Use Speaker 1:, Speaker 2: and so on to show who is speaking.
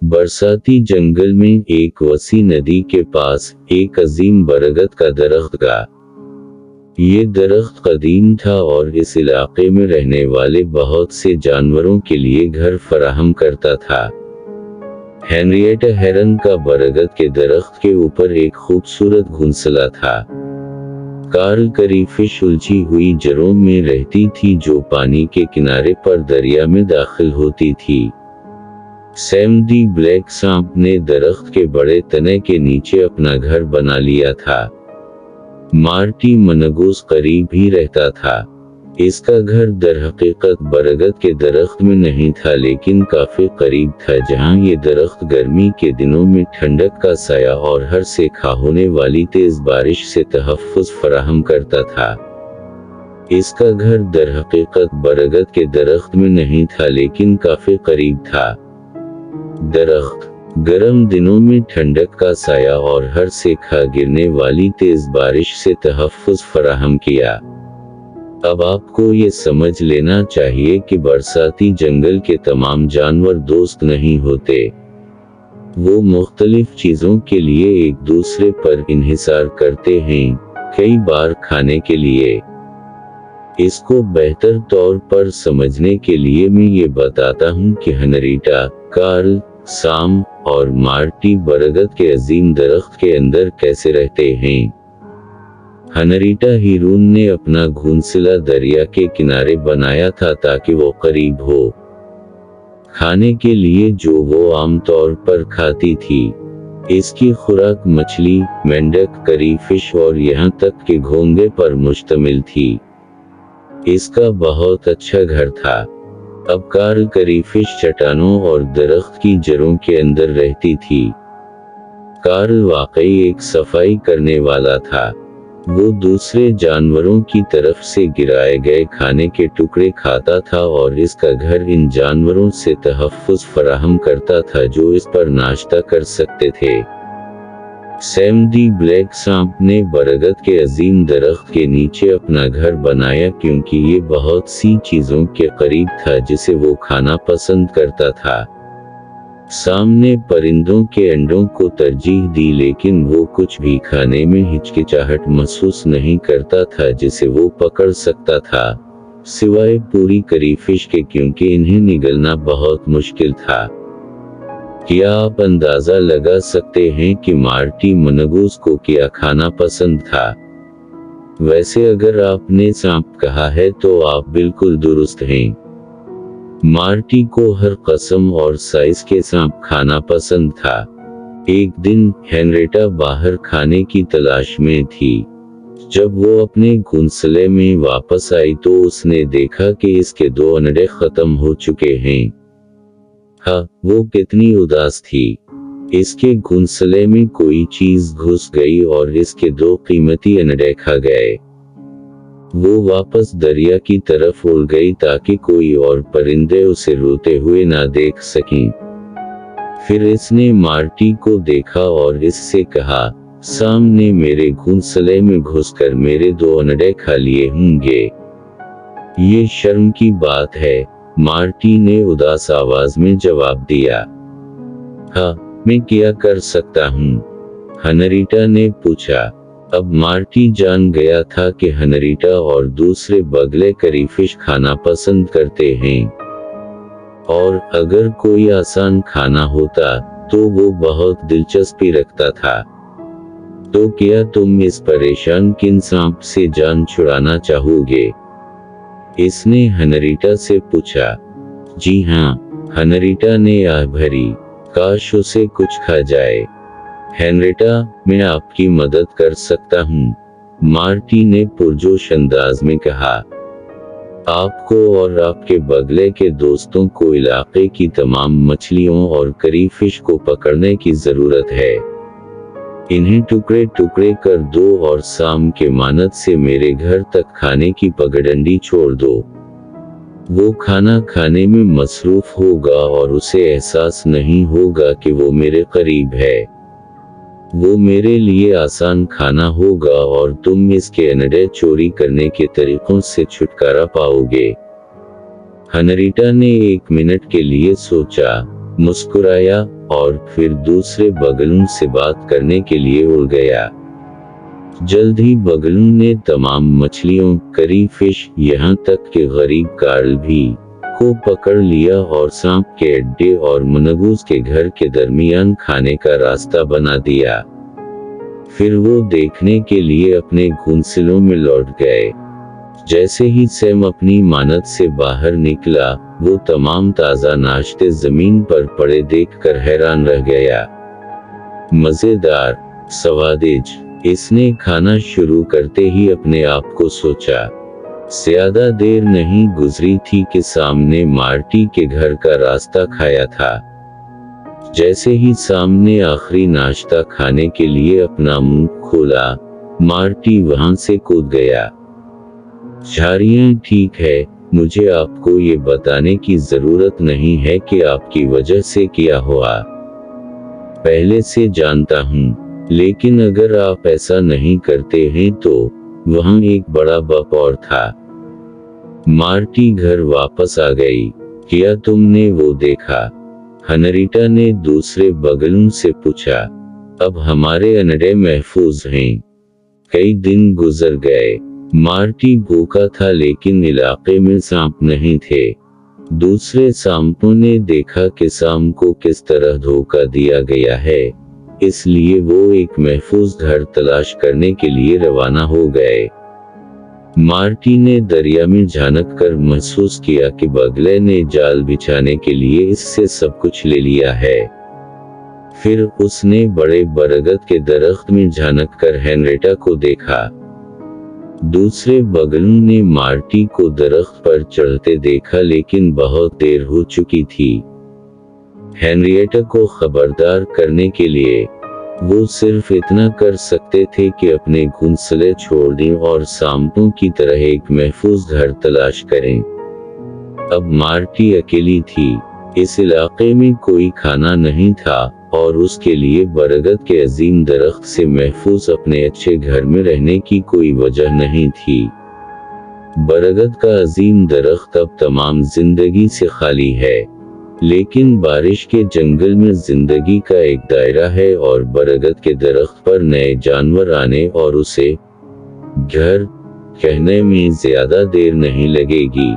Speaker 1: बरसाती जंगल में एक वसी नदी के पास एक अजीम बरगद का दरख्त था। ये दरख्त कदीम था और इस इलाके में रहने वाले बहुत से जानवरों के लिए घर फराहम करता था। हेनरिएटा हेरन का बरगद के दरख्त के ऊपर एक खूबसूरत घोंसला था। कार्ल करीफिश उलझी हुई जड़ों में रहती थी जो पानी के किनारे पर दरिया में दाखिल होती थी। सैम दी ब्लैक सांप ने दरख्त के बड़े तने के नीचे अपना घर बना लिया था। मार्टी मनगूस करीब ही रहता था। इसका घर दरहकीकत बरगद के दरख्त में नहीं था लेकिन काफी करीब था, जहां ये दरख्त गर्मी के दिनों में ठंडक का साया और हर से खा होने वाली तेज बारिश से तहफ़्फ़ुज़ फराहम करता था। इसका घर दरहकीकत बरगद के दरख्त में नहीं था लेकिन काफी करीब था। दरख्त गर्म दिनों में ठंडक का साया और हर से खा गिरने वाली तेज बारिश से तहफ़्फ़ुज़ फराहम किया। अब आपको ये समझ लेना चाहिए कि बरसाती जंगल के तमाम जानवर दोस्त नहीं होते। वो मुख्तलिफ चीज़ों के लिए एक दूसरे पर इन्हिसार करते हैं, कई बार खाने के लिए। इसको बेहतर तौर पर समझने के लिए मैं ये बताता हूँ कि हेनरिएटा, कार्ल, सैम और मार्टी बरगद के अजीम दरख्त के अंदर कैसे रहते हैं। हेनरिएटा हेरन ने अपना घोंसला दरिया के किनारे बनाया था ताकि वो करीब हो। खाने के लिए जो वो आमतौर पर खाती थी, इसकी खुराक मछली, मेंढक, करीफिश और यहाँ तक कि घोंगे पर मुश्तमिल थी। इसका बहुत अच्छा घर था। अब कार्ल करीफिश चट्टानों और दरख्त की जड़ों के अंदर रहती थी। कार्ल वाकई एक सफाई करने वाला था। वो दूसरे जानवरों की तरफ से गिराए गए खाने के टुकड़े खाता था और इसका घर इन जानवरों से तहफ़्फ़ुज़ फराहम करता था जो इस पर नाश्ता कर सकते थे। सैम दी ब्लैक सांप ने बरगद के अजीम दरख्त के नीचे अपना घर बनाया क्योंकि ये बहुत सी चीज़ों के करीब था जिसे वो खाना पसंद करता था। सामने परिंदों के अंडों को तरजीह दी लेकिन वो कुछ भी खाने में हिचकिचाहट महसूस नहीं करता था जिसे वो पकड़ सकता था, सिवाय पूरी करीफिश के, क्योंकि इन्हें निगलना बहुत मुश्किल था। क्या आप अंदाजा लगा सकते हैं कि मार्टी मनगूस को क्या खाना पसंद था? वैसे अगर आपने सांप कहा है तो आप बिल्कुल दुरुस्त हैं। मार्टी को हर किस्म और साइज के सांप खाना पसंद था। एक दिन हेनरिएटा बाहर खाने की तलाश में थी। जब वो अपने घोंसले में वापस आई तो उसने देखा कि इसके 2 अंडे खत्म हो चुके हैं। हाँ, वो कितनी उदास थी। इसके घोंसले में कोई चीज घुस गई और इसके 2 कीमती अंडे खा गए। वो वापस दरिया की तरफ उड़ गई ताकि कोई और परिंदे उसे रोते हुए ना देख सकें। फिर इसने मार्टी को देखा और इससे कहा, सैम ने मेरे घोंसले में घुसकर मेरे 2 अंडे खा लिए होंगे। ये शर्म की बात है, मार्टी ने उदास आवाज में जवाब दिया। हाँ, मैं क्या कर सकता हूँ? हेनरिएटा ने पूछा। अब मार्टी जान गया था कि हेनरिएटा और दूसरे बगले करीफिश खाना पसंद करते हैं, और अगर कोई आसान खाना होता तो वो बहुत दिलचस्पी रखता था। तो क्या तुम इस परेशान किन सांप से जान छुड़ाना चाहोगे? इसने हेनरिएटा से पूछा। जी हाँ, हेनरिएटा ने आह भरी, काश उसे कुछ खा जाए। हेनरिएटा, मैं आपकी मदद कर सकता हूँ, मार्टी ने पुरजोश अंदाज में कहा। आपको और आपके बगले के दोस्तों को इलाके की तमाम मछलियों और करीफिश को पकड़ने की जरूरत है। इन्हें टुकड़े टुकड़े कर दो और शाम के मानद से मेरे घर तक खाने की पगडंडी छोड़ दो। वो खाना खाने में मसरूफ होगा और उसे एहसास नहीं होगा कि वो मेरे करीब है। वो मेरे लिए आसान खाना होगा और तुम इसके अंडे चोरी करने के तरीकों से छुटकारा पाओगे। हेनरिएटा ने 1 मिनट के लिए सोचा, मुस्कुराया और फिर दूसरे बगलों से बात करने के लिए उड़ गया। जल्द ही बगलों ने तमाम मछलियों, करी फिश, यहाँ तक कि गरीब कार्ल भी को पकड़ लिया और सांप के अड्डे और मनगूज के घर के दरमियान खाने का रास्ता बना दिया। फिर वो देखने के लिए अपने घोंसलों में लौट गए। जैसे ही सैम अपनी मानद से बाहर निकला, वो तमाम ताज़ा नाश्ते जमीन पर पड़े देखकर हैरान रह गया। मज़ेदार, स्वादिष्ट, इसने खाना शुरू करते ही अपने आप को सोचा। ज़्यादा देर नहीं गुजरी थी कि सामने मार्टी के घर का रास्ता खाया था। जैसे ही सामने आखिरी नाश्ता खाने के लिए अपना मुंह खोला, मार्टी वहां से कूद गया। झाड़ियाँ ठीक है, मुझे आपको ये बताने की जरूरत नहीं है कि आपकी वजह से क्या हुआ। पहले से जानता हूँ, लेकिन अगर आप ऐसा नहीं करते हैं तो वहां एक बड़ा बप और था। मार्टी घर वापस आ गई। क्या तुमने वो देखा? हनरीटा ने दूसरे बगलों से पूछा। अब हमारे अंडे महफूज हैं। कई दिन गुजर गए। मार्टी भूखा था लेकिन इलाके में सांप नहीं थे। दूसरे सांपों ने देखा कि सांप को किस तरह धोखा दिया गया है, इसलिए वो एक महफूज घर तलाश करने के लिए रवाना हो गए। मार्टी ने दरिया में झांक कर महसूस किया कि बगले ने जाल बिछाने के लिए इससे सब कुछ ले लिया है। फिर उसने बड़े बरगद के दरख्त में झांक कर हेनरिटा को देखा। दूसरे बगलों ने मार्टी को दरख्त पर चढ़ते देखा लेकिन बहुत देर हो चुकी थी। हेनरिएटा को खबरदार करने के लिए वो सिर्फ इतना कर सकते थे कि अपने घोंसले छोड़ दें और सांपों की तरह एक महफूज घर तलाश करें। अब मार्टी अकेली थी। इस इलाके में कोई खाना नहीं था और उसके लिए बरगद के अजीम दरख्त से महफूज अपने अच्छे घर में रहने की कोई वजह नहीं थी। बरगद का अजीम दरख्त अब तमाम जिंदगी से खाली है, लेकिन बारिश के जंगल में जिंदगी का एक दायरा है और बरगद के दरख्त पर नए जानवर आने और उसे घर कहने में ज्यादा देर नहीं लगेगी।